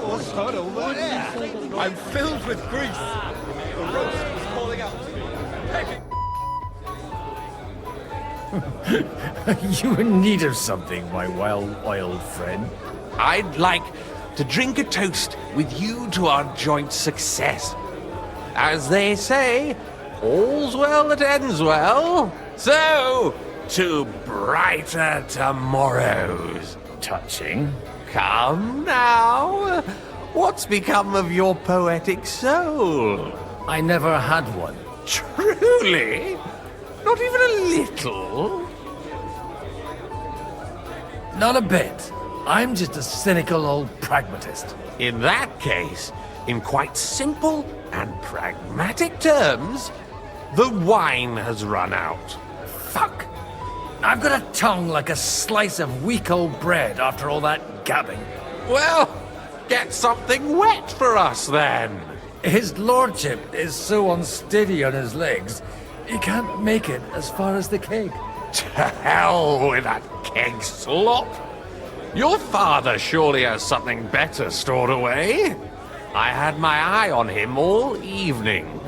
What's that over there? I'm filled with grease. The roast was calling out to me. You in need of something, my well-oiled friend? I'd like to drink a toast with you to our joint success. As they say, all's well that ends well. So, to brighter tomorrows. Touching. Come now. What's become of your poetic soul? I never had one. Truly? Not even a little? Not a bit. I'm just a cynical old pragmatist. In that case, in quite simple and pragmatic terms, the wine has run out. Fuck. I've got a tongue like a slice of weak old bread after all that gabbing. Well, get something wet for us then. His lordship is so unsteady on his legs, he can't make it as far as the keg. To hell with that keg slop. Your father surely has something better stored away. I had my eye on him all evening.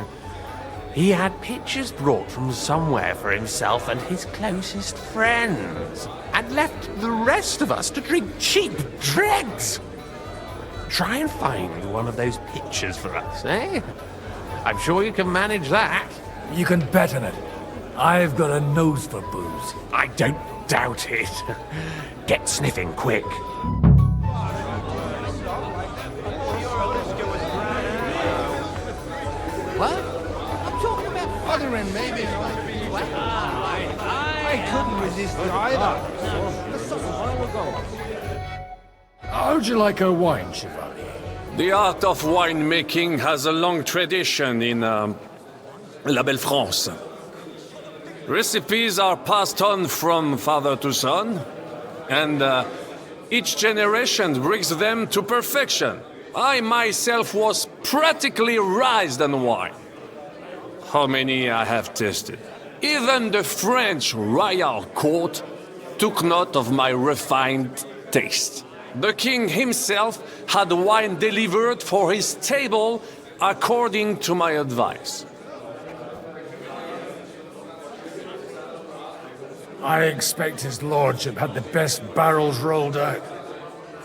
He had pictures brought from somewhere for himself and his closest friends, and left the rest of us to drink cheap dregs. Try and find one of those pictures for us, eh? I'm sure you can manage that. You can bet on it. I've got a nose for booze. I don't doubt it. Get sniffing quick. What? I'm talking about bothering maybe. I couldn't resist it either. That's a while ago. How'd you like a wine, Chevalier? The art of winemaking has a long tradition in La Belle France. Recipes are passed on from father to son, and each generation brings them to perfection. I myself was practically raised on wine. How many I have tasted. Even the French royal court took note of my refined taste. The king himself had wine delivered for his table according to my advice. I expect his lordship had the best barrels rolled out.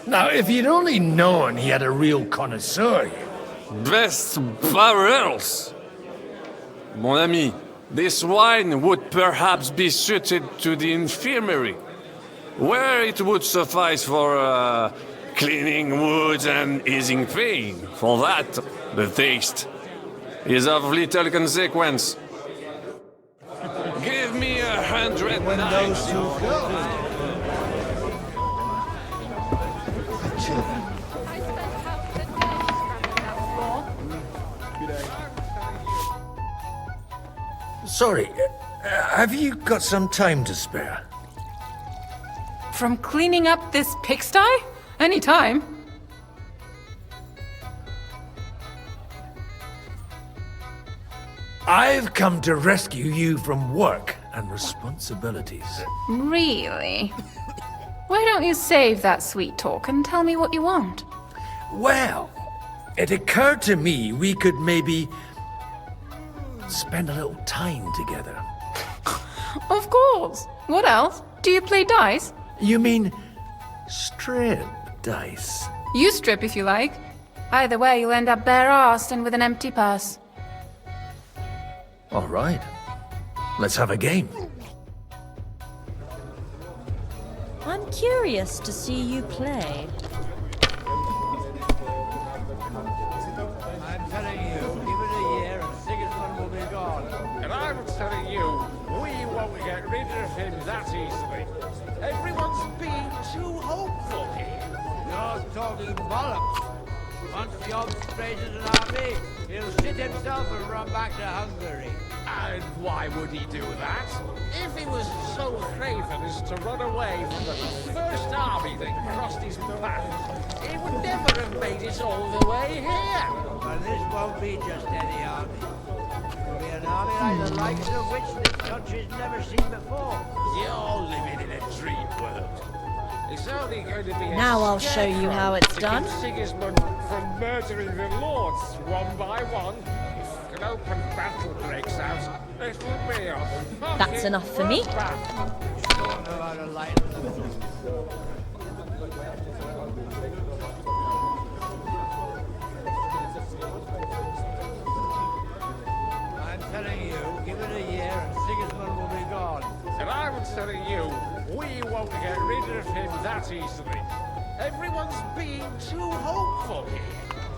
Now, if you'd only known he had a real connoisseur here. Best barrels! Mon ami, this wine would perhaps be suited to the infirmary, where it would suffice for cleaning wounds and easing pain. For that, the taste is of little consequence. Give me 100 When those two go. Sorry, have you got some time to spare? From cleaning up this pigsty? Any time. I've come to rescue you from work and responsibilities. Really? Why don't you save that sweet talk and tell me what you want? Well, it occurred to me we could maybe spend a little time together. Of course. What else? Do you play dice? You mean strip dice? You strip if you like. Either way, you'll end up bare-arsed and with an empty purse. All right. Let's have a game. I'm curious to see you play. I'm telling you, give it a year and Sigismund will be gone. And I'm telling you, we won't get rid of him that easily. Everyone's being too hopeful here. You're talking bollocks. Once Job's created an army, he'll shit himself and run back to Hungary. And why would he do that? If he was so craven as to run away from the first army that crossed his path, he would never have made it all the way here. But this won't be just any army. It'll be an army like the likes of which this country's never seen before. You're living in a dream world. It's only going to be a Now I'll show you how it's to done. keep Sigismund from murdering the lords one by one. If an open battle breaks out, it will be a That's enough for me. I'm telling you, give it a year and Sigismund will be gone. And I'm telling you, we won't get rid of him that easily. Everyone's being too hopeful here.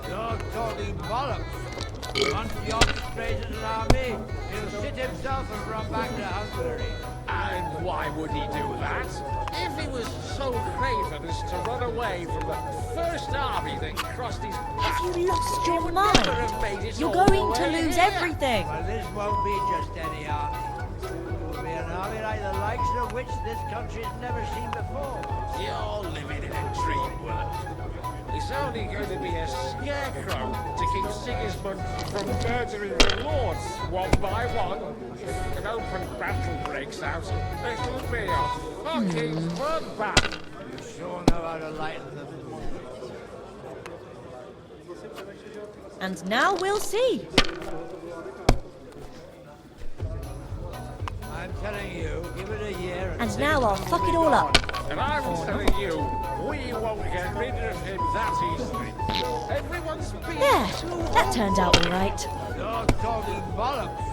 You're talking bollocks. Once Job raises an army, he'll sit himself and run back to Hungary. And why would he do that? If he was so craven as to run away from the first army that crossed his path, Have you lost your never mind? have made it You're all the going to way lose here. everything. Well, this won't be just any army. It will be an army like the likes of which this country's never seen before. You're living in a dream world. It's only going to be a scarecrow to keep Sigismund from murdering the lords one by one. If an open battle breaks out, it will be a fucking bloodbath. You sure know how to lighten them. And now we'll see. I'm telling you, give it a year And now I'll fuck it all up. And I'm telling you, we won't get rid of him that easily. Everyone's being There, too that turned out all right. You're talking bollocks.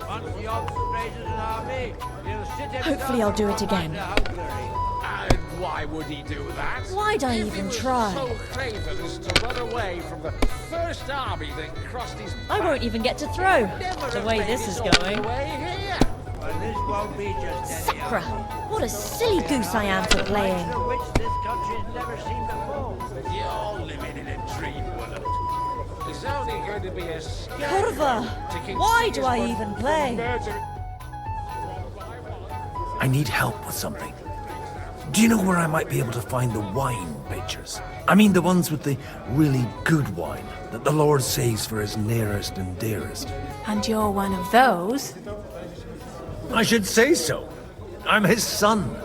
Once Job raises an army, he'll sit himself Hopefully I'll do and it run again. back to Hungary. And why would he do that? Why'd I If even he was try? so craven as to run away from the first army that crossed his I path, won't even get to throw. never The have way made this it is all going. the way here. Well, this won't be just any Sakra, army. what a silly goose I am for playing. Likes of which this country's never seen before. You're living in a dream world. It's only going to be a scarecrow Kurva, to keep why do I Sigismund even from play? murdering- I need help with something. Do you know where I might be able to find the wine pitchers? I mean the ones with the really good wine that the Lord saves for his nearest and dearest. And you're one of those? I should say so. I'm his son.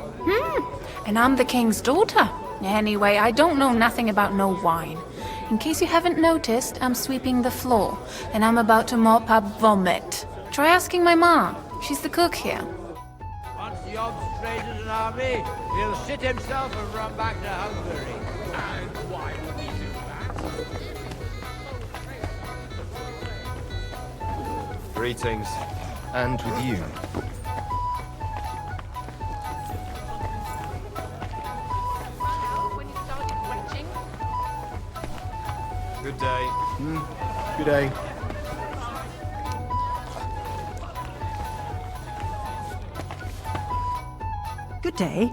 And I'm the king's daughter. Anyway, I don't know nothing about no wine. In case you haven't noticed, I'm sweeping the floor, and I'm about to mop up vomit. Try asking my mom. She's the cook here. Once Job raises an army, he'll sit himself and run back to Hungary. And why would he do that? Greetings. And with you. Good day. Good day. Good day.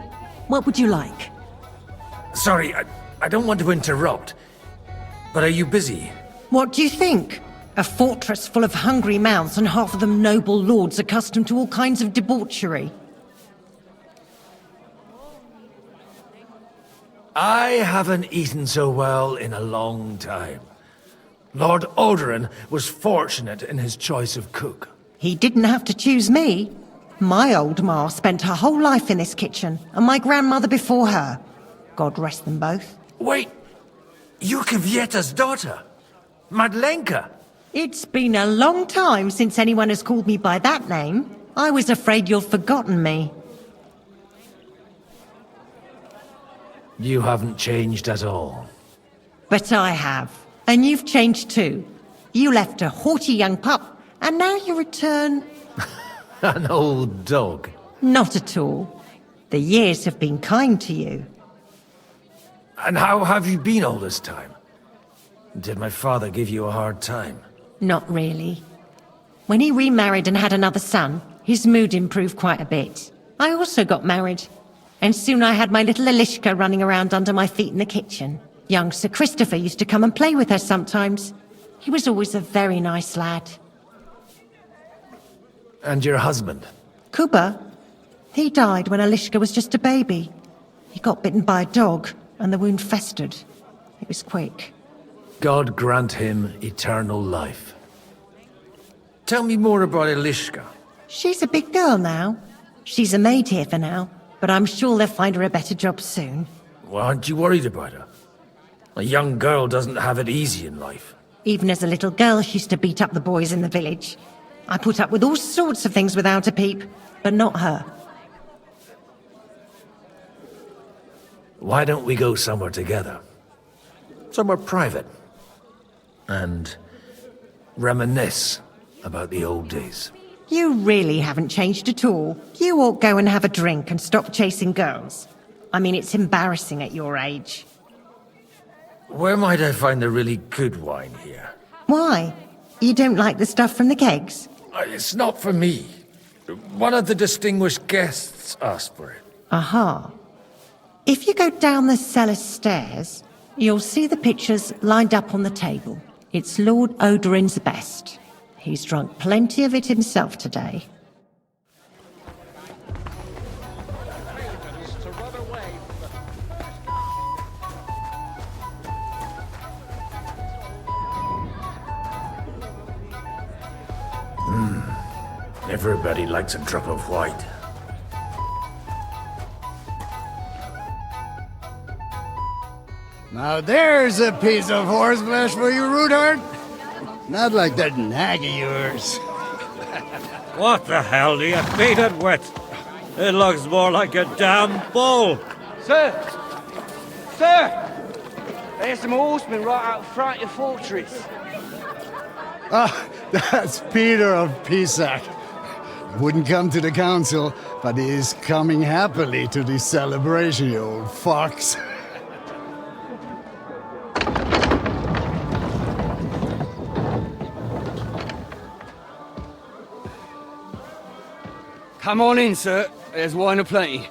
What would you like? Sorry, I don't want to interrupt. But are you busy? What do you think? A fortress full of hungry mouths and half of them noble lords accustomed to all kinds of debauchery. I haven't eaten so well in a long time. Lord Odoran was fortunate in his choice of cook. He didn't have to choose me. My old ma spent her whole life in this kitchen, and my grandmother before her. God rest them both. Wait, you're Kvieta's daughter, Madlenka. It's been a long time since anyone has called me by that name. I was afraid you'd forgotten me. You haven't changed at all. But I have. And you've changed too. You left a haughty young pup, and now you return... An old dog. Not at all. The years have been kind to you. And how have you been all this time? Did my father give you a hard time? Not really. When he remarried and had another son, his mood improved quite a bit. I also got married. And soon I had my little Elishka running around under my feet in the kitchen. Young Sir Christopher used to come and play with her sometimes. He was always a very nice lad. And your husband? Kuba? He died when Elishka was just a baby. He got bitten by a dog, and the wound festered. It was quick. God grant him eternal life. Tell me more about Elishka. She's a big girl now. She's a maid here for now, but I'm sure they'll find her a better job soon. Well, aren't you worried about her? A young girl doesn't have it easy in life. Even as a little girl, she used to beat up the boys in the village. I put up with all sorts of things without a peep, but not her. Why don't we go somewhere together? Somewhere private. And reminisce about the old days. You really haven't changed at all. You ought go and have a drink and stop chasing girls. I mean, it's embarrassing at your age. Where might I find the really good wine here? Why? You don't like the stuff from the kegs? It's not for me. One of the distinguished guests asked for it. Aha. If you go down the cellar stairs, you'll see the pictures lined up on the table. It's Lord Odorin's best. He's drunk plenty of it himself today. Everybody likes a drop of white. Now there's a piece of horseflesh for you, Rootheart. Not like that nag of yours. What the hell do you feed it with? It looks more like a damn bull. Sir! Sir! There's some horsemen right out front of your fortress. Ah, that's Peter of Pisac. Wouldn't come to the council, but he is coming happily to the celebration, you old fox. Come on in, sir. There's wine aplenty.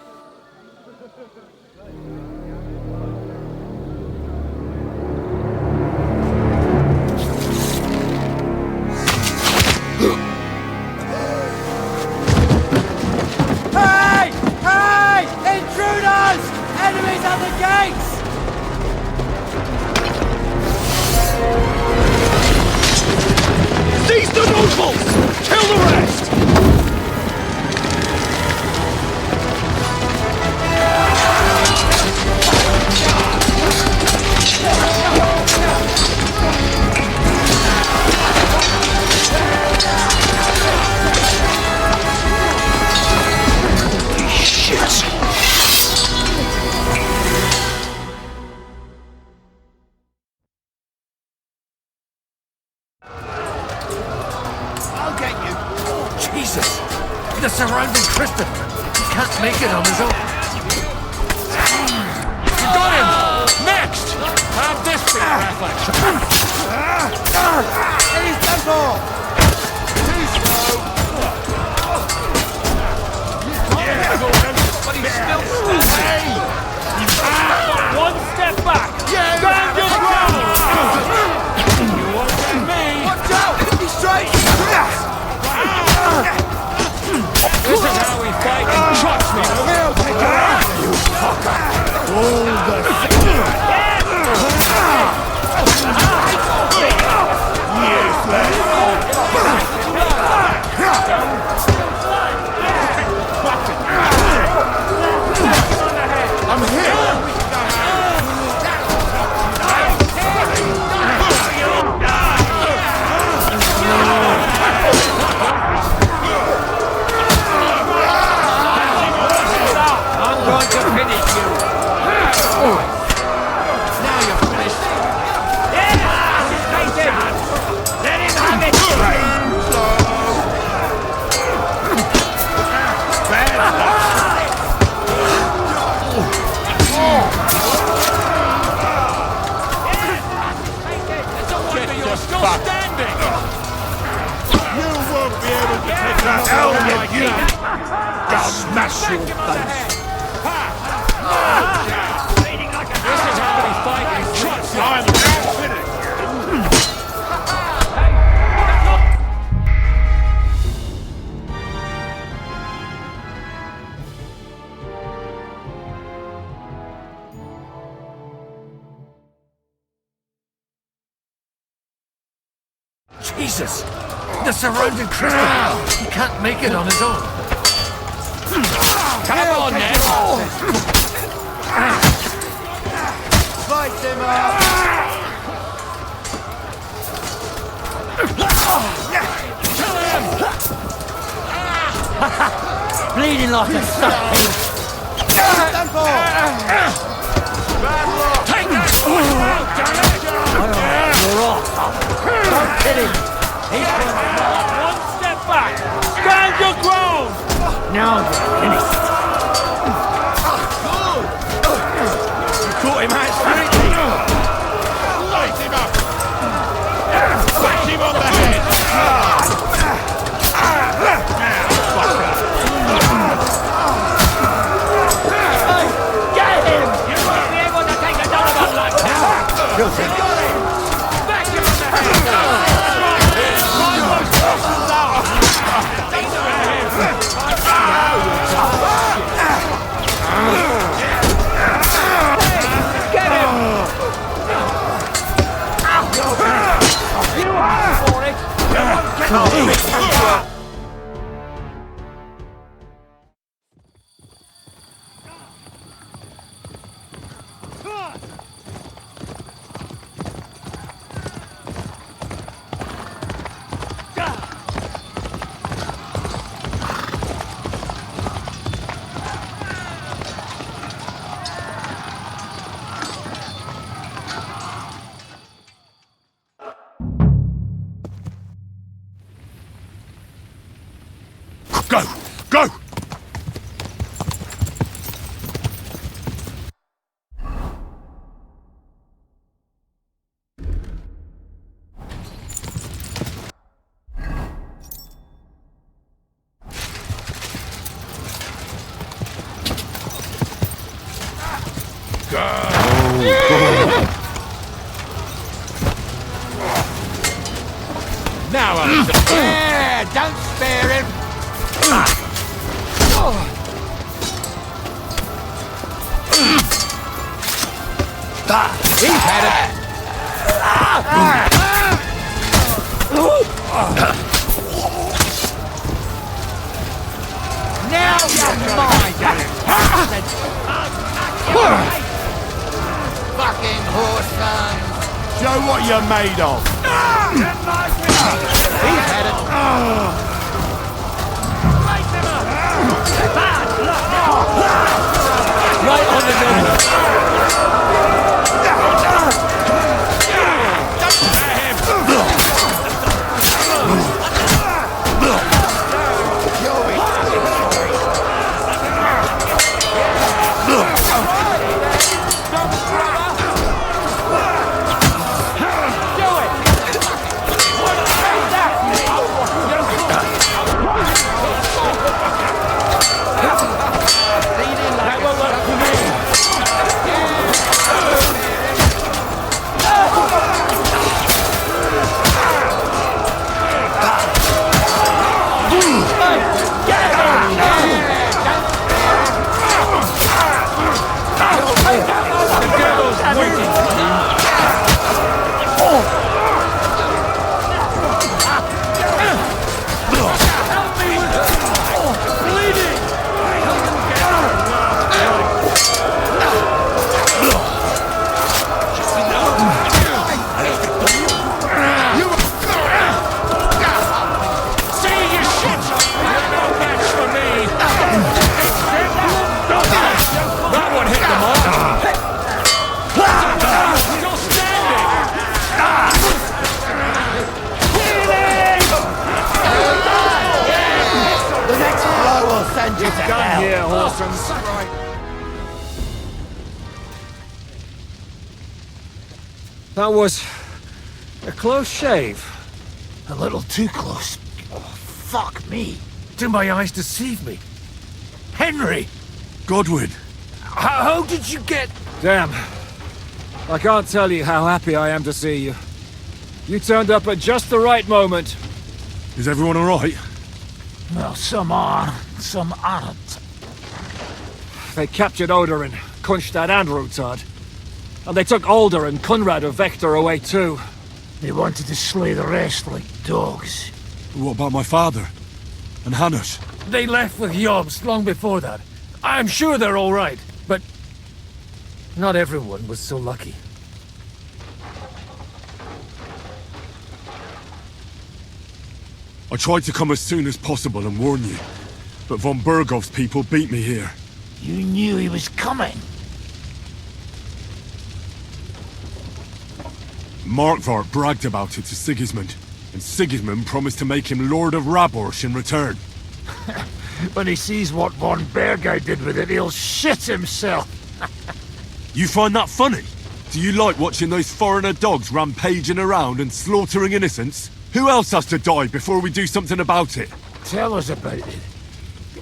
Hey! Hey! Intruders! Enemies at the gates! Seize the nobles! Kill the rest! Jesus! The surrounding Christopher! He can't make it on his own. You got him! Next! Have this be a reflex. He's done for! But he's still standing. One step back! Stand your ground! You won't get me! Watch out! He's straight! This is how we fight and trust me! He'll take you out! You fucker! Hold the I'm here! I'm going to finish you! Now you're finished! Take it! Let him have it! You're still standing! You won't be able to take that out of you! I'll smash your face! This is how we fight and trust me! I'm now finished! Jesus! The surrounding Christopher! He can't make it on his own. Come on, then! Light him up! Bleeding like a stuck pig. Stand for! Take that! You're off. Don't hit him. He's one step back. Stand your ground. Now you're finished. You caught him hands-free. Light him up! Smash him on the head! Get him! You won't be able to take another one like that. Got him! Back him on the head. Get him! You asked for it. You won't get it. Go! Go! Now I'm Yeah, don't spare him! He's had it. Now you're mine. Fucking horse son! show what you're made of. He's had it. Right on the nose. That was a close shave. A little too close. Oh, fuck me. Do my eyes deceive me? Henry! Godwin! How did you get... Damn. I can't tell you how happy I am to see you. You turned up at just the right moment. Is everyone alright? Well, some are, some aren't. They captured Oder and Kunstad and Rutard. And they took Alder and Conrad of Vector away too. They wanted to slay the rest like dogs. What about my father? And Hannes? They left with Jobs long before that. I'm sure they're all right, but... not everyone was so lucky. I tried to come as soon as possible and warn you, but von Bergov's people beat me here. You knew he was coming. Markvart bragged about it to Sigismund, and Sigismund promised to make him Lord of Raborsch in return. When he sees what von Bergau did with it, he'll shit himself. You find that funny? Do you like watching those foreigner dogs rampaging around and slaughtering innocents? Who else has to die before we do something about it? Tell us about it.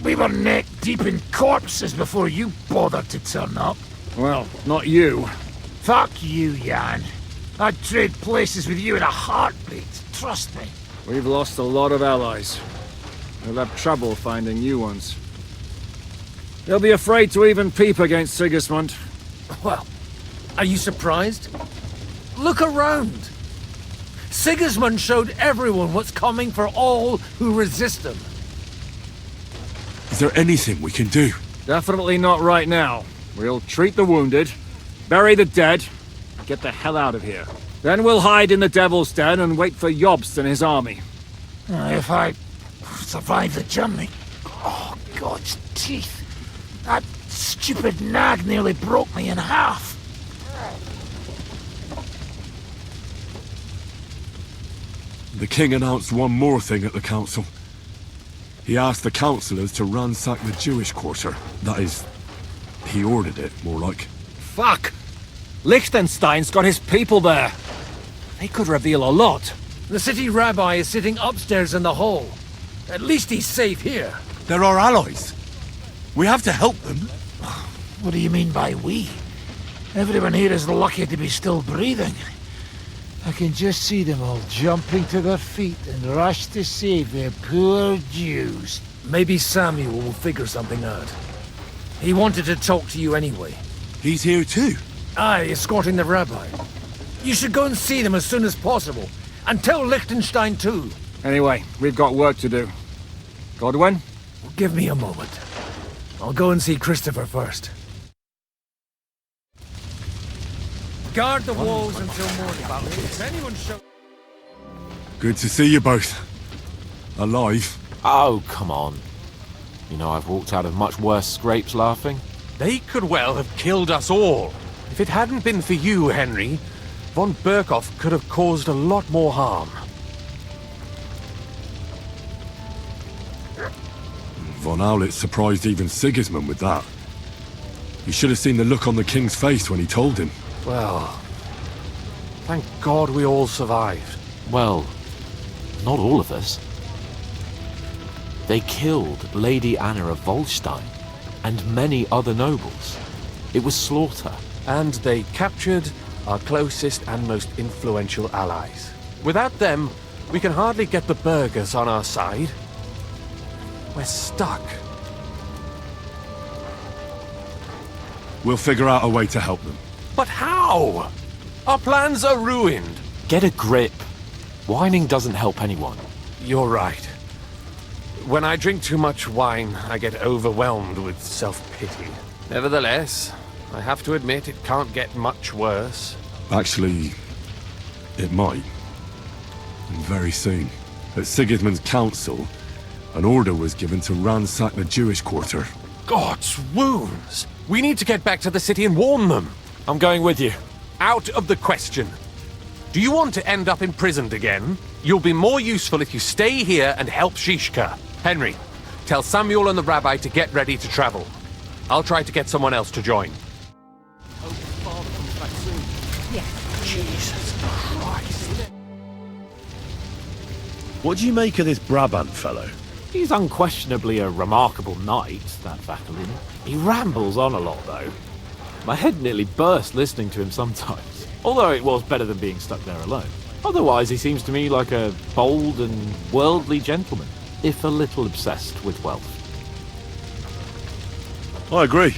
We were neck deep in corpses before you bothered to turn up. Well, not you. Fuck you, Jan. I'd trade places with you in a heartbeat, trust me. We've lost a lot of allies. We'll have trouble finding new ones. They'll be afraid to even peep against Sigismund. Well, are you surprised? Look around! Sigismund showed everyone what's coming for all who resist him. Is there anything we can do? Definitely not right now. We'll treat the wounded, bury the dead, and get the hell out of here. Then we'll hide in the Devil's Den and wait for Jobst and his army. If I survive the journey... Oh, God's teeth. That stupid nag nearly broke me in half. The king announced one more thing at the council. He asked the councillors to ransack the Jewish quarter. That is, he ordered it, more like. Fuck! Liechtenstein's got his people there. They could reveal a lot. The city rabbi is sitting upstairs in the hall. At least he's safe here. They're our allies. We have to help them. What do you mean by we? Everyone here is lucky to be still breathing. I can just see them all jumping to their feet and rush to save their poor Jews. Maybe Samuel will figure something out. He wanted to talk to you anyway. He's here too? Aye, escorting the rabbi. You should go and see them as soon as possible. And tell Liechtenstein too. Anyway, we've got work to do. Godwin? Give me a moment. I'll go and see Christopher first. Guard the walls until morning. If anyone shows... Good to see you both. Alive. Oh, come on. You know I've walked out of much worse scrapes laughing. They could well have killed us all. If it hadn't been for you, Henry, von Berkhoff could have caused a lot more harm. Von Aulitz surprised even Sigismund with that. You should have seen the look on the king's face when he told him. Well, thank God we all survived. Well, not all of us. They killed Lady Anna of Volstein and many other nobles. It was slaughter. And they captured our closest and most influential allies. Without them, we can hardly get the burghers on our side. We're stuck. We'll figure out a way to help them. But how? Our plans are ruined. Get a grip. Whining doesn't help anyone. You're right. When I drink too much wine, I get overwhelmed with self-pity. Nevertheless, I have to admit it can't get much worse. Actually, it might. And very soon. At Sigismund's council, an order was given to ransack the Jewish quarter. God's wounds! We need to get back to the city and warn them. I'm going with you. Out of the question. Do you want to end up imprisoned again? You'll be more useful if you stay here and help Shishka. Henry, tell Samuel and the rabbi to get ready to travel. I'll try to get someone else to join. Jesus Christ. What do you make of this Brabant fellow? He's unquestionably a remarkable knight, that Vakalin. He rambles on a lot, though. My head nearly burst listening to him sometimes. Although it was better than being stuck there alone. Otherwise, he seems to me like a bold and worldly gentleman, if a little obsessed with wealth. I agree.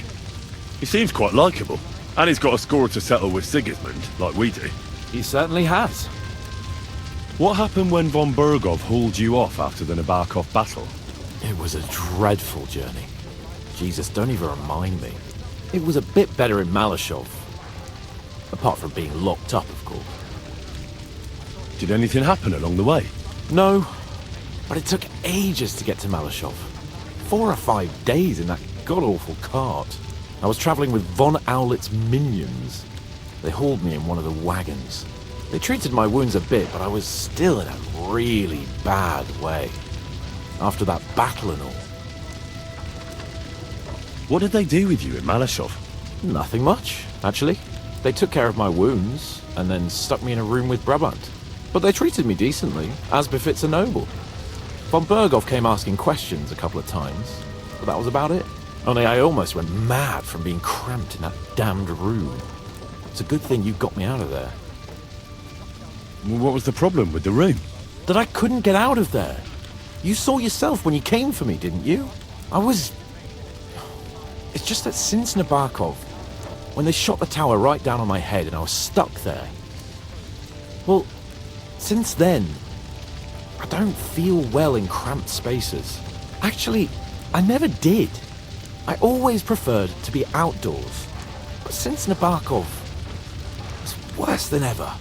He seems quite likeable. And he's got a score to settle with Sigismund, like we do. He certainly has. What happened when von Bergov hauled you off after the Nabokov battle? It was a dreadful journey. Jesus, don't even remind me. It was a bit better in Malashov. Apart from being locked up, of course. Did anything happen along the way? No. But it took ages to get to Malashov. 4 or 5 days in that god-awful cart. I was traveling with Von Owlet's minions. They hauled me in one of the wagons. They treated my wounds a bit, but I was still in a really bad way. After that battle and all. What did they do with you in Malashov? Nothing much, actually. They took care of my wounds, and then stuck me in a room with Brabant. But they treated me decently, as befits a noble. Von Berghoff came asking questions a couple of times, but that was about it. Only I almost went mad from being cramped in that damned room. It's a good thing you got me out of there. What was the problem with the room? That I couldn't get out of there. You saw yourself when you came for me, didn't you? It's just that since Nabokov, when they shot the tower right down on my head and I was stuck there. Well, since then, I don't feel well in cramped spaces. Actually, I never did. I always preferred to be outdoors. But since Nabokov, it's worse than ever.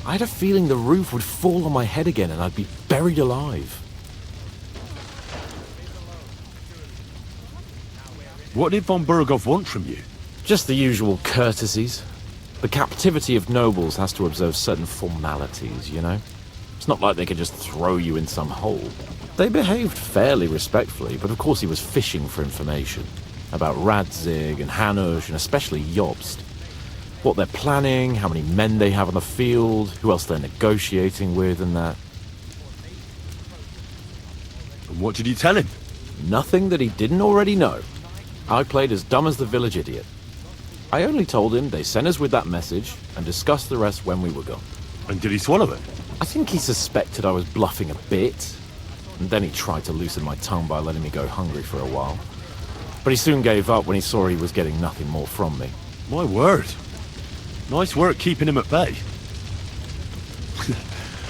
I had a feeling the roof would fall on my head again and I'd be buried alive. What did von Berghoff want from you? Just the usual courtesies. The captivity of nobles has to observe certain formalities, you know? It's not like they could just throw you in some hole. They behaved fairly respectfully, but of course he was fishing for information. About Radzig and Hanush, and especially Jobst. What they're planning, how many men they have on the field, who else they're negotiating with and that. And what did you tell him? Nothing that he didn't already know. I played as dumb as the village idiot. I only told him they sent us with that message and discussed the rest when we were gone. And did he swallow it? I think he suspected I was bluffing a bit. And then he tried to loosen my tongue by letting me go hungry for a while. But he soon gave up when he saw he was getting nothing more from me. My word. Nice work keeping him at bay.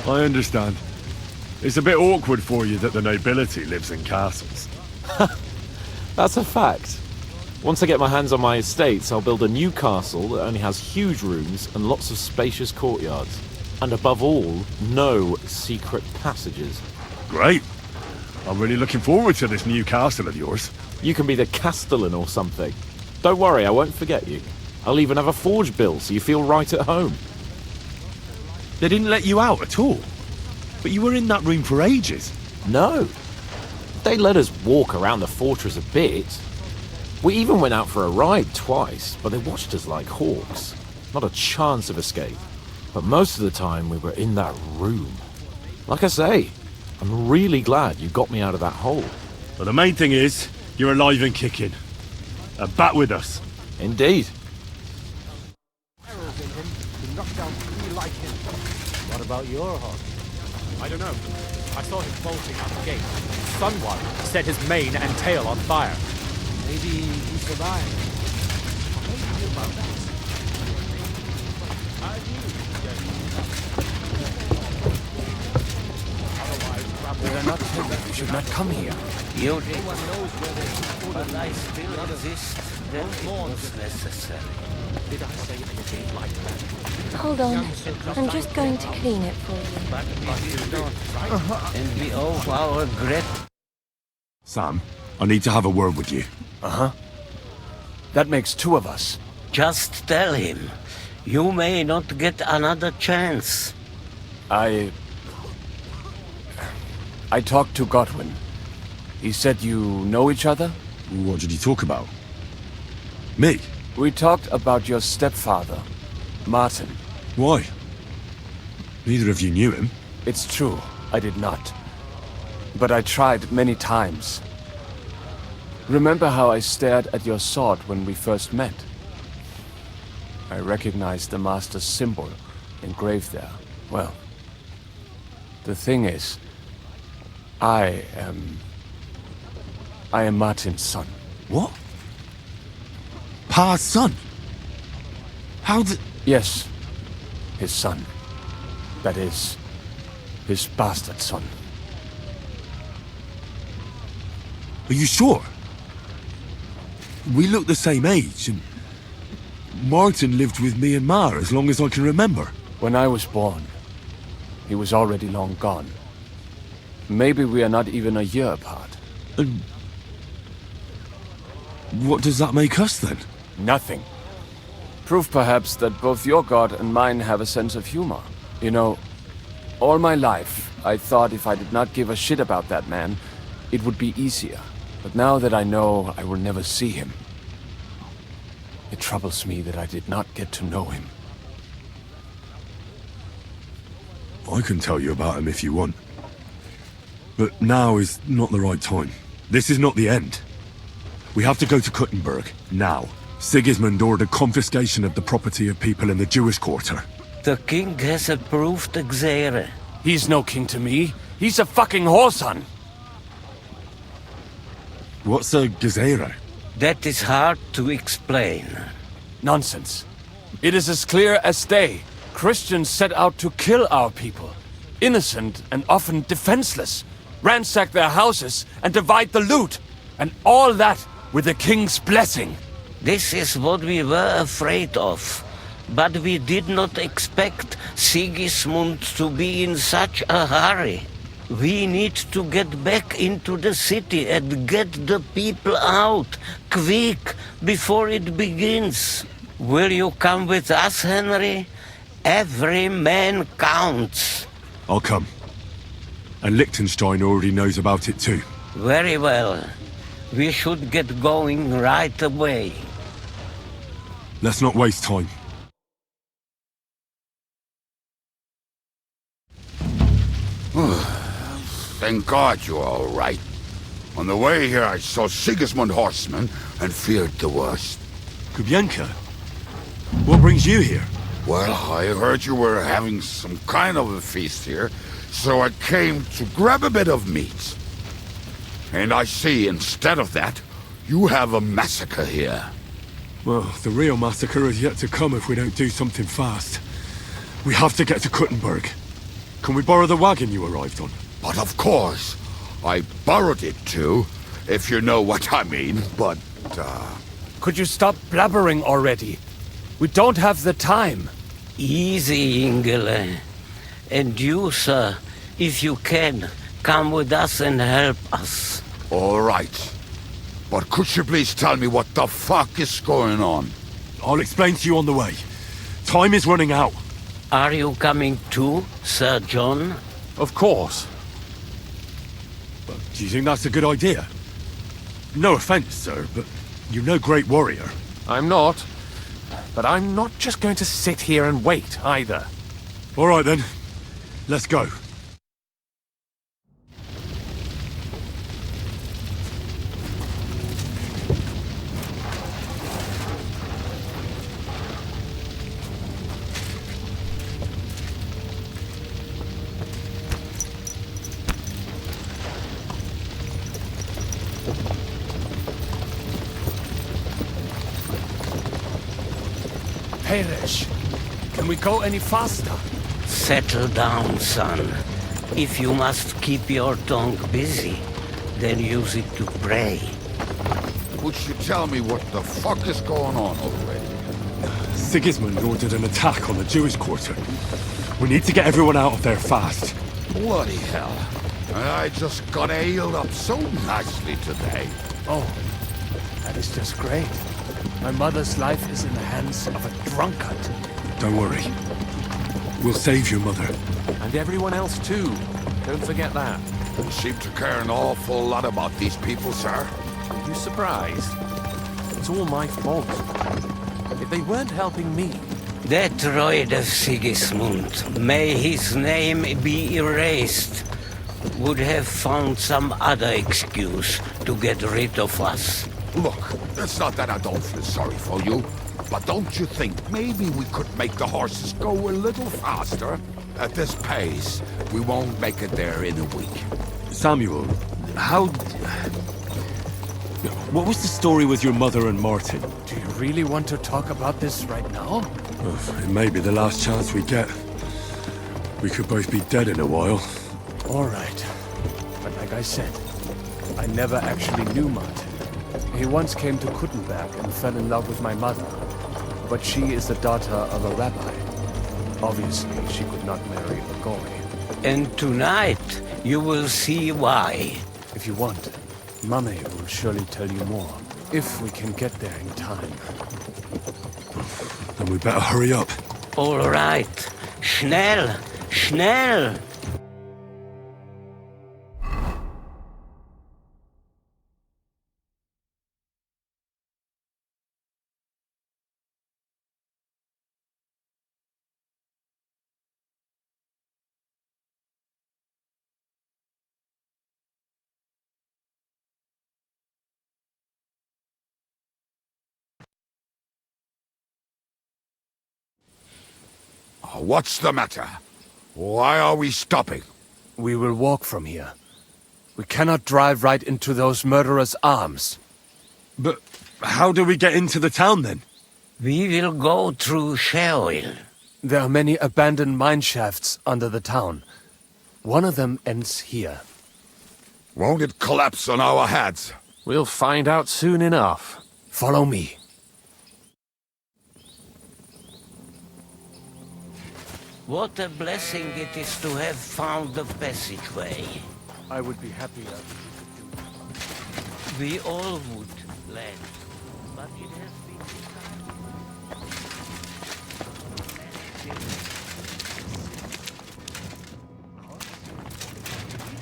I understand. It's a bit awkward for you that the nobility lives in castles. That's a fact. Once I get my hands on my estates, I'll build a new castle that only has huge rooms and lots of spacious courtyards. And above all, no secret passages. Great. I'm really looking forward to this new castle of yours. You can be the castellan or something. Don't worry, I won't forget you. I'll even have a forge bill so you feel right at home. They didn't let you out at all. But you were in that room for ages. No. They let us walk around the fortress a bit. We even went out for a ride twice, but they watched us like hawks. Not a chance of escape. But most of the time we were in that room. Like I say, I'm really glad you got me out of that hole. But the main thing is, you're alive and kicking. And back with us. Indeed. What about your horse? I don't know. I saw him bolting out the gate. Someone set his mane and tail on fire. Maybe he survived. Maybe about that. We are not told. You should not come here. You did. But I still exist. That it was necessary. Did I say anything like that? Hold on. I'm just going to clean it for you. And we owe our regret. Sam, I need to have a word with you. Uh-huh. That makes 2 of us. Just tell him. You may not get another chance. I talked to Godwin. He said you know each other? What did he talk about? Me? We talked about your stepfather, Martin. Why? Neither of you knew him. It's true, I did not. But I tried many times. Remember how I stared at your sword when we first met? I recognized the Master's symbol engraved there. Well, the thing is, I am Martin's son. What? Pa's son? How did... Yes, his son. That is, his bastard son. Are you sure? We look the same age, and Martin lived with me and Ma as long as I can remember. When I was born, he was already long gone. Maybe we are not even a year apart. And what does that make us then? Nothing. Proof perhaps that both your god and mine have a sense of humor. You know, all my life, I thought if I did not give a shit about that man, it would be easier. But now that I know I will never see him, it troubles me that I did not get to know him. I can tell you about him if you want. But now is not the right time. This is not the end. We have to go to Kuttenberg, now. Sigismund ordered confiscation of the property of people in the Jewish quarter. The king has approved Xere. He's no king to me. He's a fucking whoreson. What's a Gezerah? That is hard to explain. Nonsense. It is as clear as day. Christians set out to kill our people. Innocent and often defenseless. Ransack their houses and divide the loot. And all that with the king's blessing. This is what we were afraid of. But we did not expect Sigismund to be in such a hurry. We need to get back into the city and get the people out, quick, before it begins. Will you come with us, Henry? Every man counts. I'll come. And Liechtenstein already knows about it too. Very well. We should get going right away. Let's not waste time. Thank God you're all right. On the way here, I saw Sigismund horsemen and feared the worst. Kubienka? What brings you here? Well, I heard you were having some kind of a feast here, so I came to grab a bit of meat. And I see, instead of that, you have a massacre here. Well, the real massacre is yet to come if we don't do something fast. We have to get to Kuttenberg. Can we borrow the wagon you arrived on? But of course. I borrowed it too, if you know what I mean, but, Could you stop blabbering already? We don't have the time. Easy, Ingele. And you, sir, if you can, come with us and help us. All right. But could you please tell me what the fuck is going on? I'll explain to you on the way. Time is running out. Are you coming too, Sir John? Of course. But do you think that's a good idea? No offense, sir, but you're no great warrior. I'm not. But I'm not just going to sit here and wait, either. All right, then. Let's go. Perish. Can we go any faster? Settle down, son. If you must keep your tongue busy, then use it to pray. Would you tell me what the fuck is going on already? Sigismund ordered an attack on the Jewish quarter. We need to get everyone out of there fast. Bloody hell. I just got ailed up so nicely today. Oh, that is just great. My mother's life is in the hands of a drunkard. Don't worry. We'll save your mother. And everyone else too. Don't forget that. You seem to care an awful lot about these people, sir. Are you surprised? It's all my fault. If they weren't helping me... That droid of Sigismund, may his name be erased, would have found some other excuse to get rid of us. Look, it's not that I don't feel sorry for you, but don't you think maybe we could make the horses go a little faster? At this pace, we won't make it there in a week. Samuel, how... What was the story with your mother and Martin? Do you really want to talk about this right now? It may be the last chance we get. We could both be dead in a while. All right. But like I said, I never actually knew Martin. He once came to Kuttenberg and fell in love with my mother. But she is the daughter of a rabbi. Obviously, she could not marry a goy. And tonight, You will see why. If you want, Mame will surely tell you more. If we can get there in time. Then we better hurry up. All right. Schnell! Schnell! What's the matter? Why are we stopping? We will walk from here. We cannot drive right into those murderers' arms. But how do we get into the town then? We will go through Sheol. There are many abandoned mine shafts under the town. One of them ends here. Won't it collapse on our heads? We'll find out soon enough. Follow me. What a blessing it is to have found the passageway. I would be happier. We all would, lad. But it has been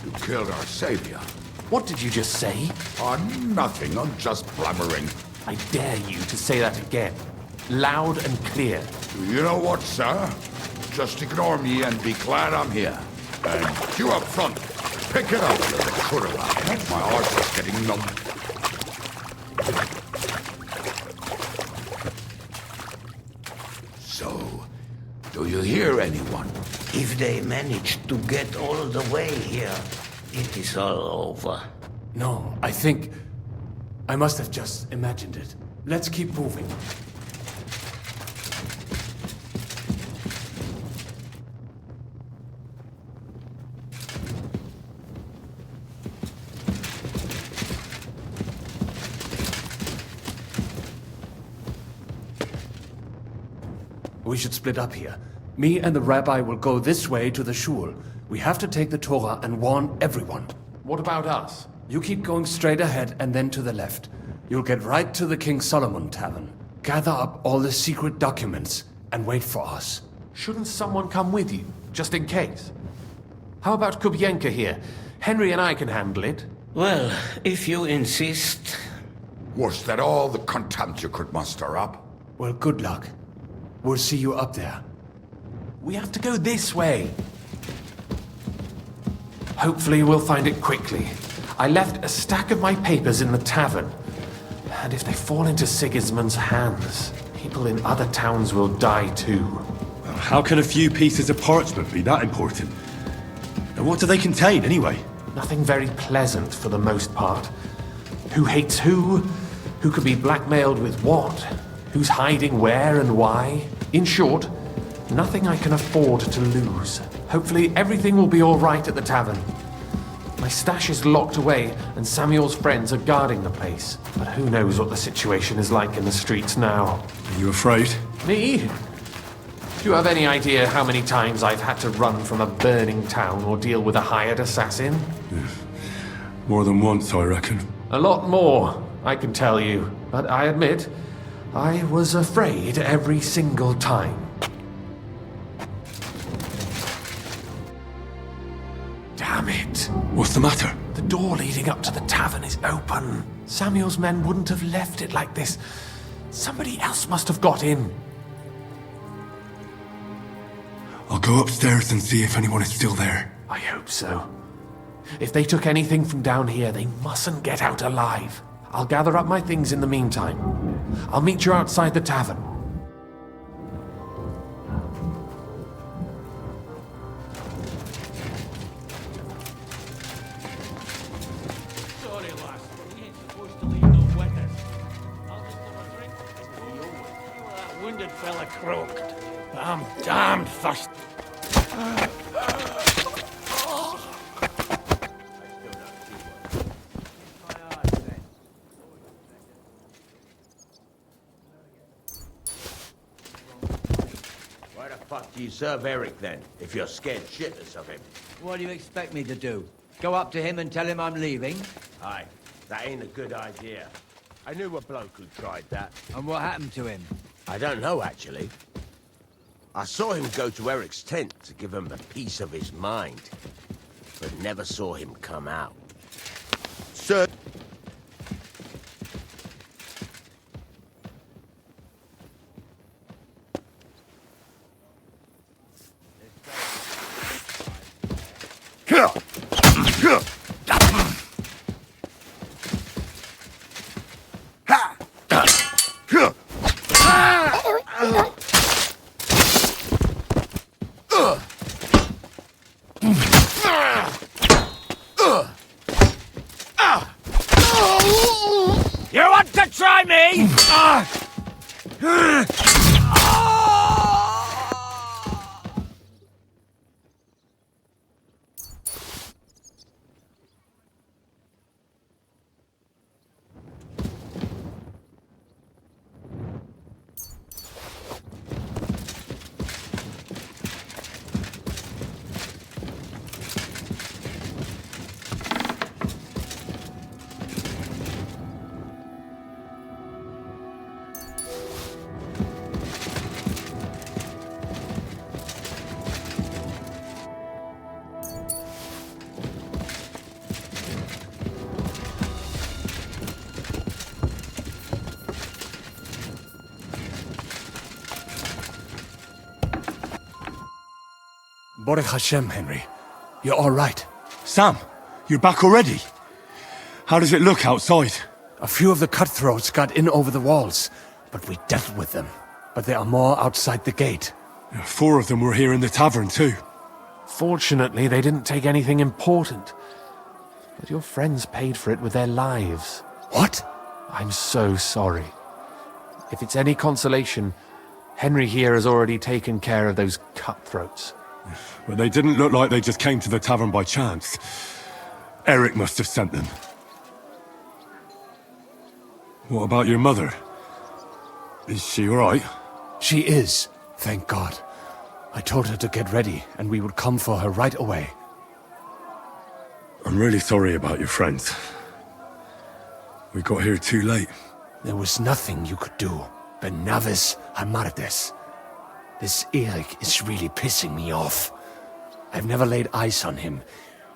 You killed our savior. What did you just say? Nothing, I'm just blabbering. I dare you to say that again. Loud and clear. You know what, sir? Just ignore me and be glad I'm here. And you up front, pick it up, little churla. My heart is getting numb. So, do you hear anyone? If they manage to get all the way here, it is all over. No, I think... I must have just imagined it. Let's keep moving. We should split up here. Me and the rabbi will go this way to the shul. We have to take the Torah and warn everyone. What about us? You keep going straight ahead and then to the left. You'll get right to the King Solomon Tavern. Gather up all the secret documents and wait for us. Shouldn't someone come with you, just in case? How about Kubienka here? Henry and I can handle it. Well, if you insist. Was that all the contempt you could muster up? Well, good luck. We'll see you up there. We have to go this way. Hopefully we'll find it quickly. I left a stack of my papers in the tavern. And if they fall into Sigismund's hands, people in other towns will die too. How can a few pieces of parchment be that important? And what do they contain, anyway? Nothing very pleasant for the most part. Who hates who? Who could be blackmailed with what? Who's hiding where and why? In short, nothing I can afford to lose. Hopefully everything will be all right at the tavern. My stash is locked away, and Samuel's friends are guarding the place. But who knows what the situation is like in the streets now. Are you afraid? Me? Do you have any idea how many times I've had to run from a burning town or deal with a hired assassin? More than once, I reckon. A lot more, I can tell you. But I admit, I was afraid every single time. Damn it. What's the matter? The door leading up to the tavern is open. Samuel's men wouldn't have left it like this. Somebody else must have got in. I'll go upstairs and see if anyone is still there. I hope so. If they took anything from down here, they mustn't get out alive. I'll gather up my things in the meantime. I'll meet you outside the tavern. Sorry, lass, but we ain't supposed to leave no witness. I'll just have a drink before you over. That wounded fella croaked. I'm damned thirsty. Where the fuck Do you serve Eric, then, if you're scared shitless of him? What do you expect me to do? Go up to him and tell him I'm leaving? Aye, that ain't a good idea. I knew a bloke who tried that. And what happened to him? I don't know, actually. I saw him go to Eric's tent to give him a piece of his mind, but never saw him come out. Sir... You want to try me? Baruch Hashem, Henry. You're all right. Sam, you're back already? How does it look outside? A few of the cutthroats got in over the walls, but we dealt with them. But there are more outside the gate. 4 of them were here in the tavern too. Fortunately, they didn't take anything important. But your friends paid for it with their lives. What? I'm so sorry. If it's any consolation, Henry here has already taken care of those cutthroats. But they didn't look like they just came to the tavern by chance. Eric must have sent them. What about your mother? Is she all right? She is, thank God. I told her to get ready, and we would come for her right away. I'm really sorry about your friends. We got here too late. There was nothing you could do. Benavis Hamardes. This Eric is really pissing me off. I've never laid eyes on him,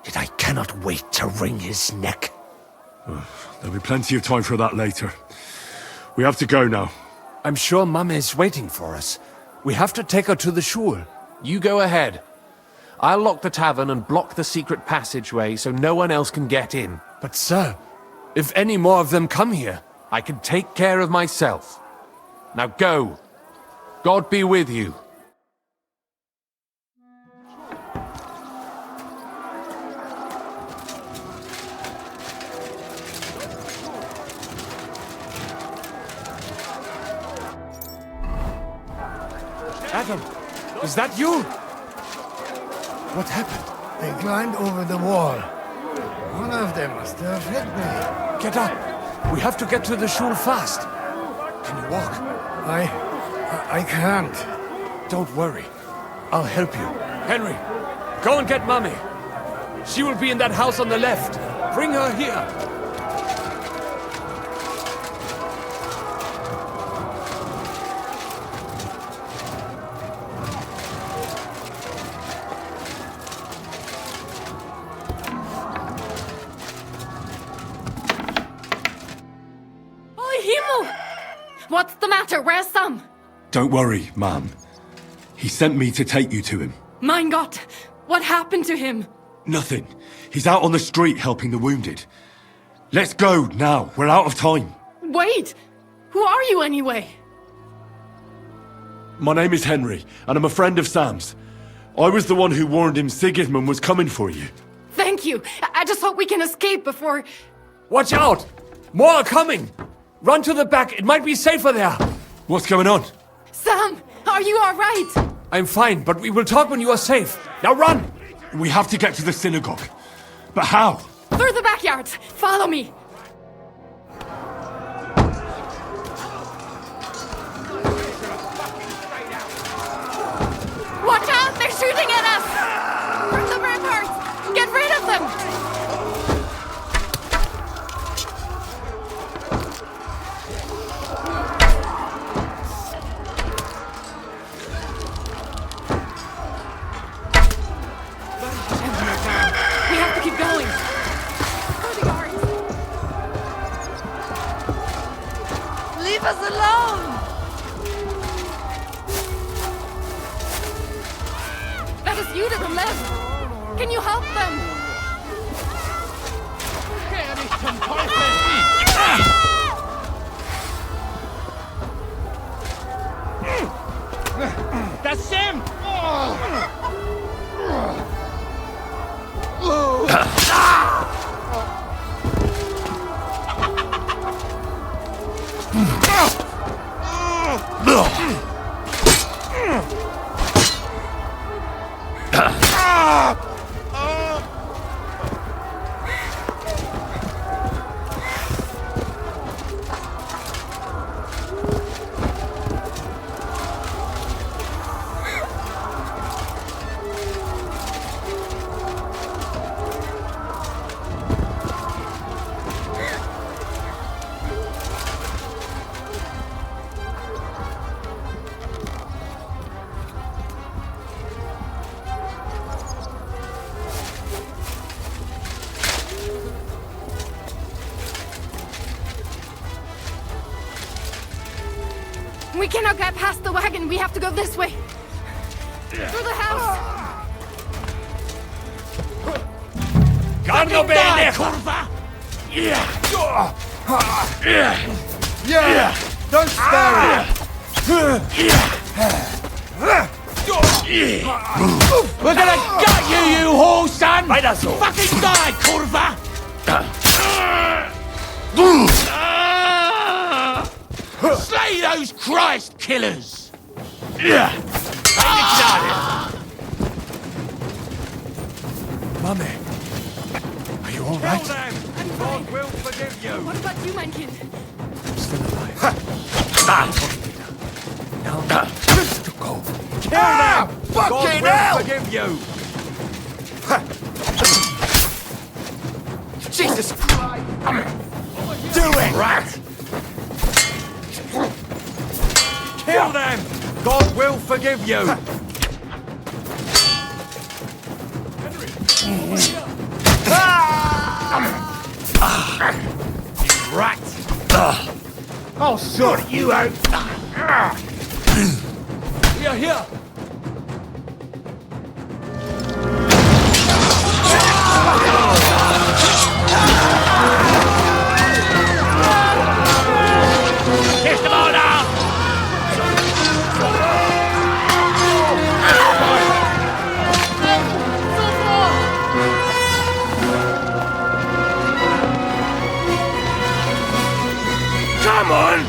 yet I cannot wait to wring his neck. There'll be plenty of time for that later. We have to go now. I'm sure Mama is waiting for us. We have to take her to the shul. You go ahead. I'll lock the tavern and block the secret passageway so no one else can get in. But sir, if any more of them come here, I can take care of myself. Now go. God be with you. Adam, is that you? What happened? They climbed over the wall. One of them must have hit me. Get up. We have to get to the shul fast. Can you walk? I can't. Don't worry. I'll help you. Henry, go and get Mummy. She will be in that house on the left. Bring her here. What's the matter? Where's Sam? Don't worry, ma'am. He sent me to take you to him. Mein Gott! What happened to him? Nothing. He's out on the street helping the wounded. Let's go now. We're out of time. Wait! Who are you anyway? My name is Henry, and I'm a friend of Sam's. I was the one who warned him Sigismund was coming for you. Thank you. I just hope we can escape before... Watch out! More are coming! Run to the back. It might be safer there. What's going on? Sam, are you all right? I'm fine, but we will talk when you are safe. Now run! We have to get to the synagogue. But how? Through the backyard. Follow me. few to the left. Can you help them? That's him! We cannot get past the wagon. We have to go this way. Through the house. Cargo bene, curva! Yeah! Don't spare it! We're gonna gut you, you whore son! Fucking die, curva! Slay those Christ killers! Mummy, are you all right? God will forgive you! What about you, mein Kind? I'm still alive. Now, to go. Kill them! Fucking God hell! will forgive you! Jesus Christ! Do it! Rat! Kill them! God will forgive you! You rat! I'll sort you out! Here, here! Kiss them all now! Come on!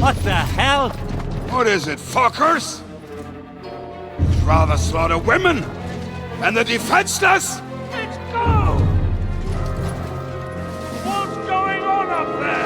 What the hell? What is it, fuckers? You'd rather slaughter women and the defenseless? Let's go! What's going on up there?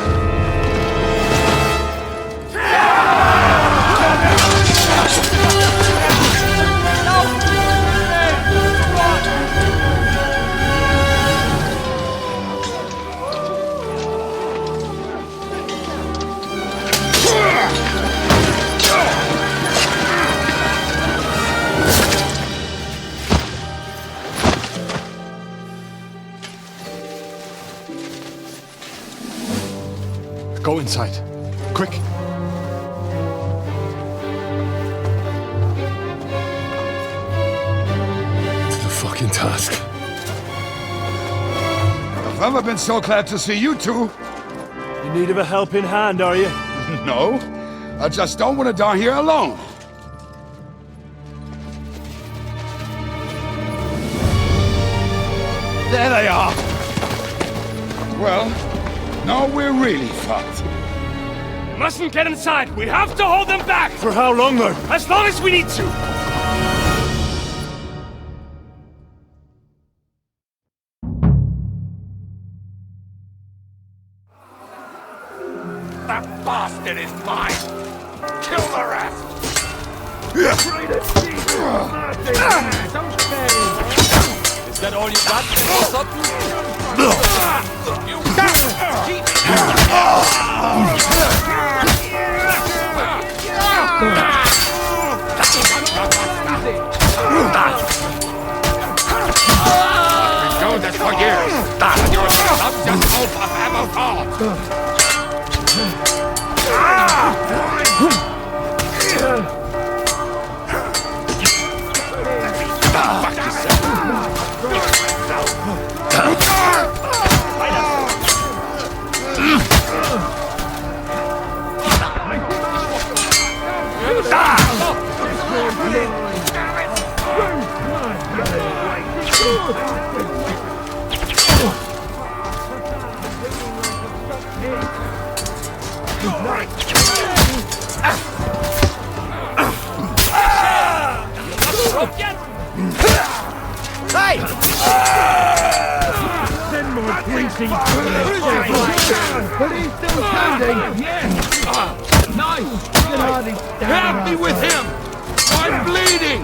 Go inside. Quick. The fucking task. I've never been so glad to see you two. In need of a helping hand, are you? No, I just don't want to die here alone. There they are! Well, now we're really fucked. Mustn't get inside! We have to hold them back! For how long, though? As long as we need to! That bastard is mine! Kill the rest! Is that all you got, I've been doing this for years. And you're some just off of ammo thought. Fuck Hey! Send more greasy but he's still standing! Nice! You can hardly stand Help me with him! I'm bleeding!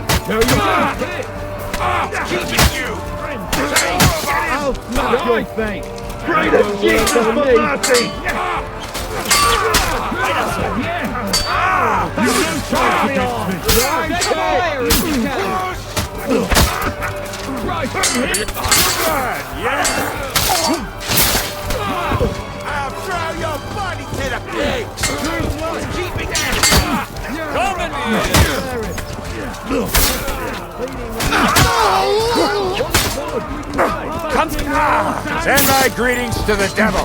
Keeping you! I'll smash your face! Pray to Jesus for mercy! You can turn me on! I'll throw your body to the pigs! What's keeping you? Coming Send my greetings to the devil.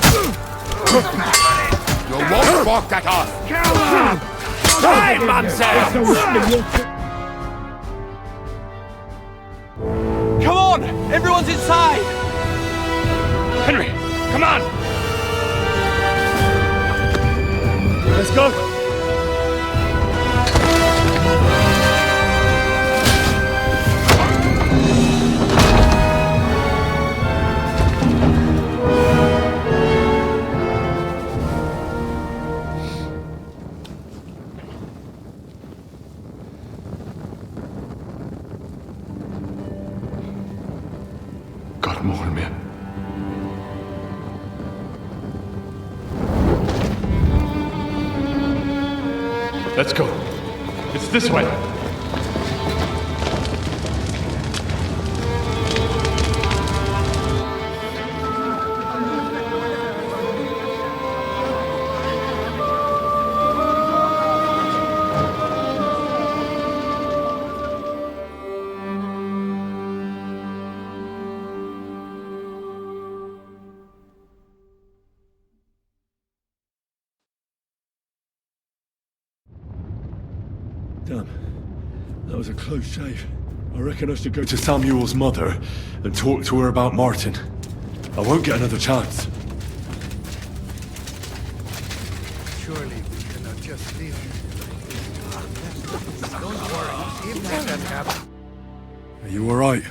You won't walk that off. Time, Mamselle! Come on! Everyone's inside! Henry, come on! Let's go! God mogen me. Let's go. It's this way. Damn. That was a close shave. I reckon I should go to Samuel's mother and talk to her about Martin. I won't get another chance. Surely we cannot just leave him. Don't worry, if that happens. Are you alright?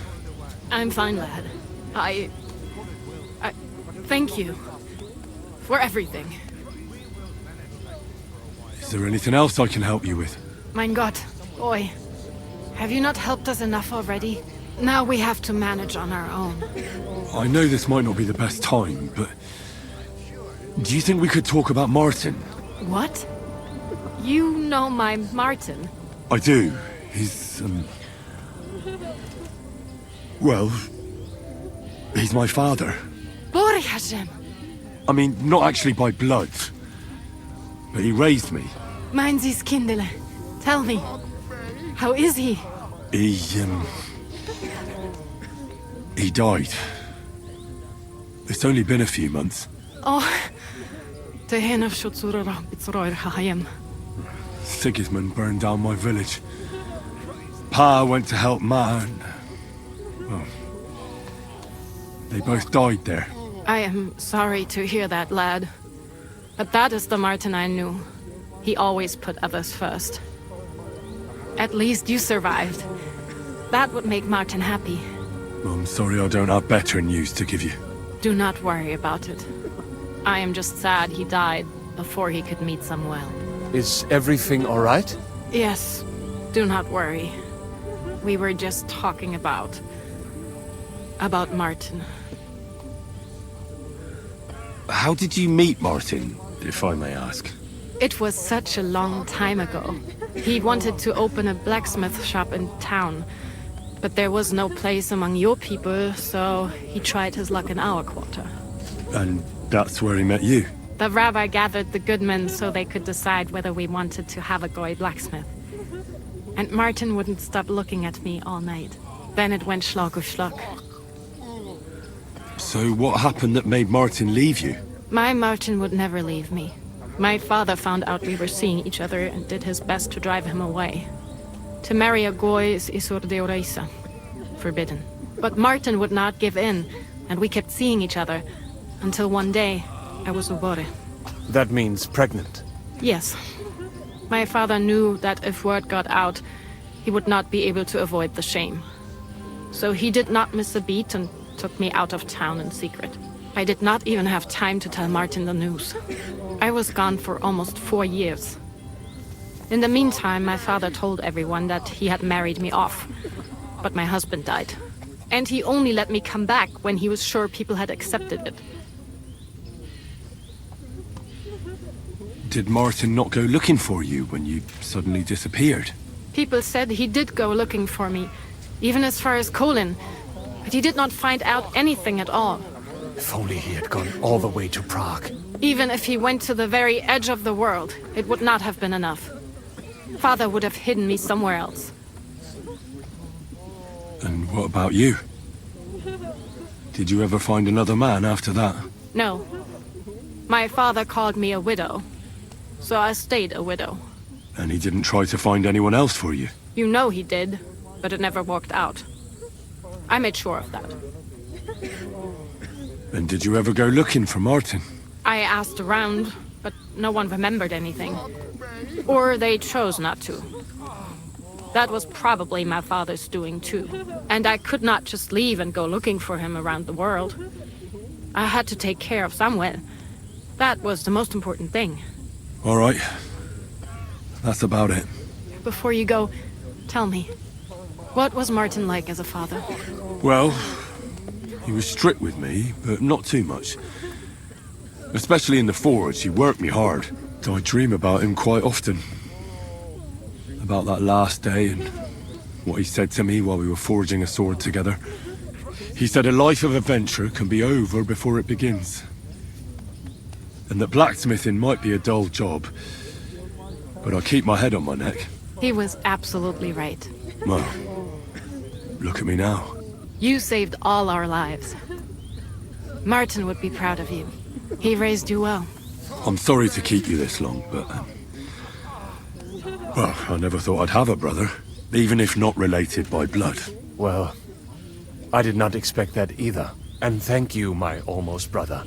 I'm fine, lad. I thank you for everything. Is there anything else I can help you with? Mein Gott, boy. Have you not helped us enough already? Now we have to manage on our own. I know this might not be the best time, but... do you think we could talk about Martin? What? You know my Martin? I do. He's, well... he's my father. Bori Hashem! I mean, not actually by blood. But he raised me. Mein Sis Kindele. Tell me, how is he? He died. It's only been a few months. Oh, Tehenaf Shutsura Bitzroir Hayem. Sigismund burned down my village. Pa went to help Ma and... well, they both died there. I am sorry to hear that, lad. But that is the Martin I knew. He always put others first. At least you survived. That would make Martin happy. I'm sorry I don't have better news to give you. Do not worry about it. I am just sad he died before he could meet Samuel. Is everything all right? Yes, do not worry. We were just talking about Martin. How did you meet Martin, if I may ask? It was such a long time ago. He wanted to open a blacksmith shop in town, but there was no place among your people, so he tried his luck in our quarter. And that's where he met you? The rabbi gathered the good men so they could decide whether we wanted to have a goy blacksmith. And Martin wouldn't stop looking at me all night. Then it went schlag auf schlag. So what happened that made Martin leave you? My Martin would never leave me. My father found out we were seeing each other and did his best to drive him away. To marry a goy is isur deoraisa, forbidden. But Martin would not give in, and we kept seeing each other, until one day, I was ubore. That means pregnant. Yes. My father knew that if word got out, he would not be able to avoid the shame. So he did not miss a beat and took me out of town in secret. I did not even have time to tell Martin the news. I was gone for almost 4 years. In the meantime, my father told everyone that he had married me off. But my husband died. And he only let me come back when he was sure people had accepted it. Did Martin not go looking for you when you suddenly disappeared? People said he did go looking for me, even as far as Colin, but he did not find out anything at all. If only he had gone all the way to Prague. Even if he went to the very edge of the world, it would not have been enough. Father would have hidden me somewhere else. And what about you? Did you ever find another man after that? No. My father called me a widow, so I stayed a widow. And he didn't try to find anyone else for you? You know he did, but it never worked out. I made sure of that. And did you ever go looking for Martin? I asked around, but no one remembered anything. Or they chose not to. That was probably my father's doing too. And I could not just leave and go looking for him around the world. I had to take care of Samuel. That was the most important thing. All right. That's about it. Before you go, tell me, what was Martin like as a father? Well, he was strict with me, but not too much. Especially in the forge, he worked me hard. I dream about him quite often. About that last day and what he said to me while we were forging a sword together. He said a life of adventure can be over before it begins. And that blacksmithing might be a dull job, but I keep my head on my neck. He was absolutely right. Well, look at me now. You saved all our lives. Martin would be proud of you. He raised you well. I'm sorry to keep you this long, but... well, I never thought I'd have a brother, even if not related by blood. Well, I did not expect that either. And thank you, my almost brother.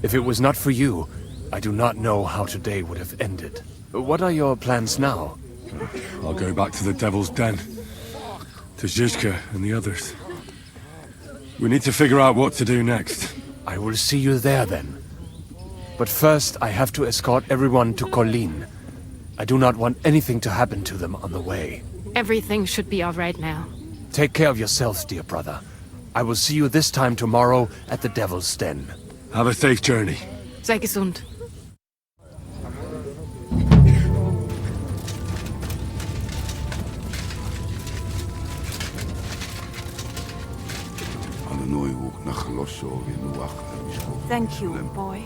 If it was not for you, I do not know how today would have ended. What are your plans now? I'll go back to the Devil's Den. To Zizka and the others. We need to figure out what to do next. I will see you there then. But first, I have to escort everyone to Colleen. I do not want anything to happen to them on the way. Everything should be all right now. Take care of yourselves, dear brother. I will see you this time tomorrow at the Devil's Den. Have a safe journey. Sei gesund. Thank you, boy.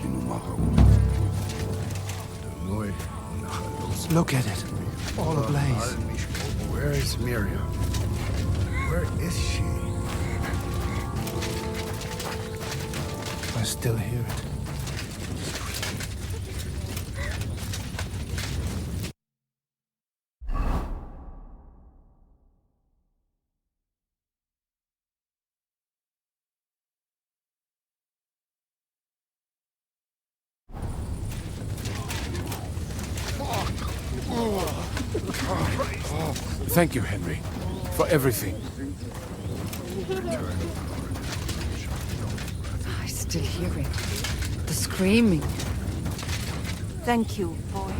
Look at it. All ablaze. Where is Miriam? Where is she? I still hear it. Thank you, Henry, for everything. I still hear it. The screaming. Thank you, boy.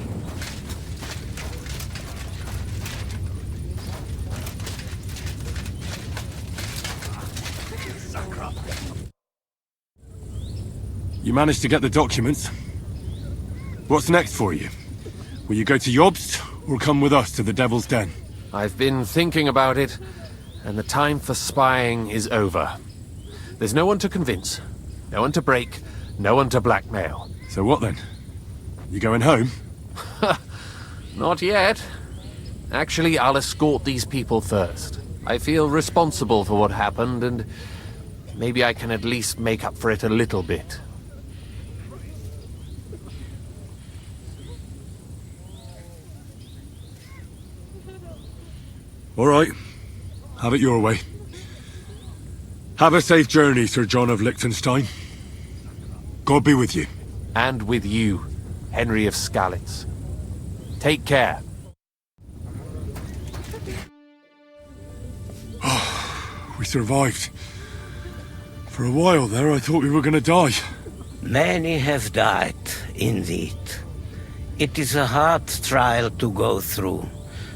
You managed to get the documents. What's next for you? Will you go to Jobst, or come with us to the Devil's Den? I've been thinking about it, and the time for spying is over. There's no one to convince, no one to break, no one to blackmail. So what then? You going home? Not yet. Actually, I'll escort these people first. I feel responsible for what happened, and maybe I can at least make up for it a little bit. All right. Have it your way. Have a safe journey, Sir John of Liechtenstein. God be with you. And with you, Henry of Skalitz. Take care. We survived. For a while there, I thought we were gonna die. Many have died, indeed. It is a hard trial to go through.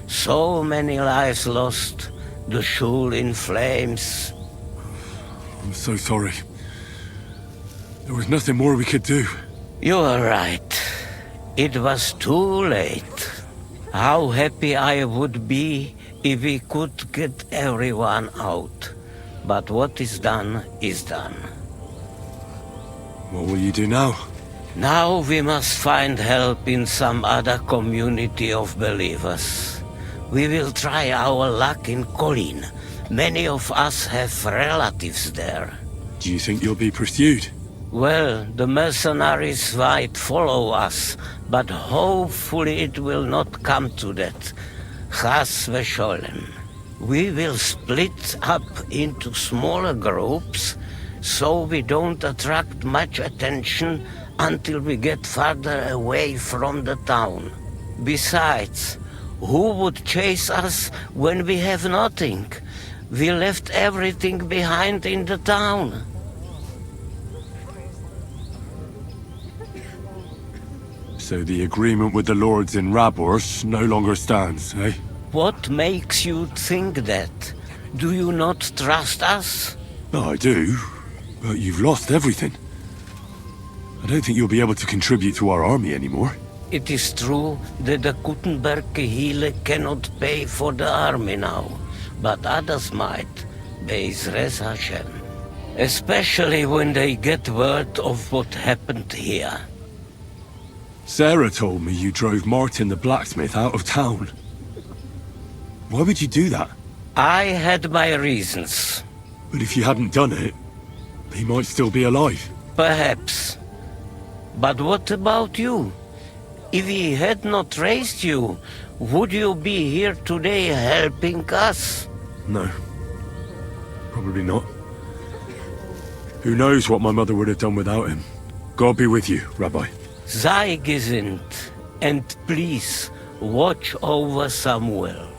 So many lives lost, the Schule in flames. I'm so sorry. There was nothing more we could do. You are right. It was too late. How happy I would be if we could get everyone out. But what is done is done. What will you do now? Now we must find help in some other community of believers. We will try our luck in Colin. Many of us have relatives there. Do you think you'll be pursued? Well, the mercenaries might follow us, but hopefully it will not come to that. Chas v'sholem. We will split up into smaller groups, so we don't attract much attention until we get farther away from the town. Besides, who would chase us when we have nothing? We left everything behind in the town. So the agreement with the lords in Raborsch no longer stands, eh? What makes you think that? Do you not trust us? No, I do. But you've lost everything. I don't think you'll be able to contribute to our army anymore. It is true that the Kuttenberg Kehile cannot pay for the army now, but others might, Be'ezras Hashem. Especially when they get word of what happened here. Sarah told me you drove Martin the blacksmith out of town. Why would you do that? I had my reasons. But if you hadn't done it, he might still be alive. Perhaps. But what about you? If he had not raised you, would you be here today helping us? No. Probably not. Who knows what my mother would have done without him. God be with you, Rabbi. Sei gesinnt, and please, watch over Samuel.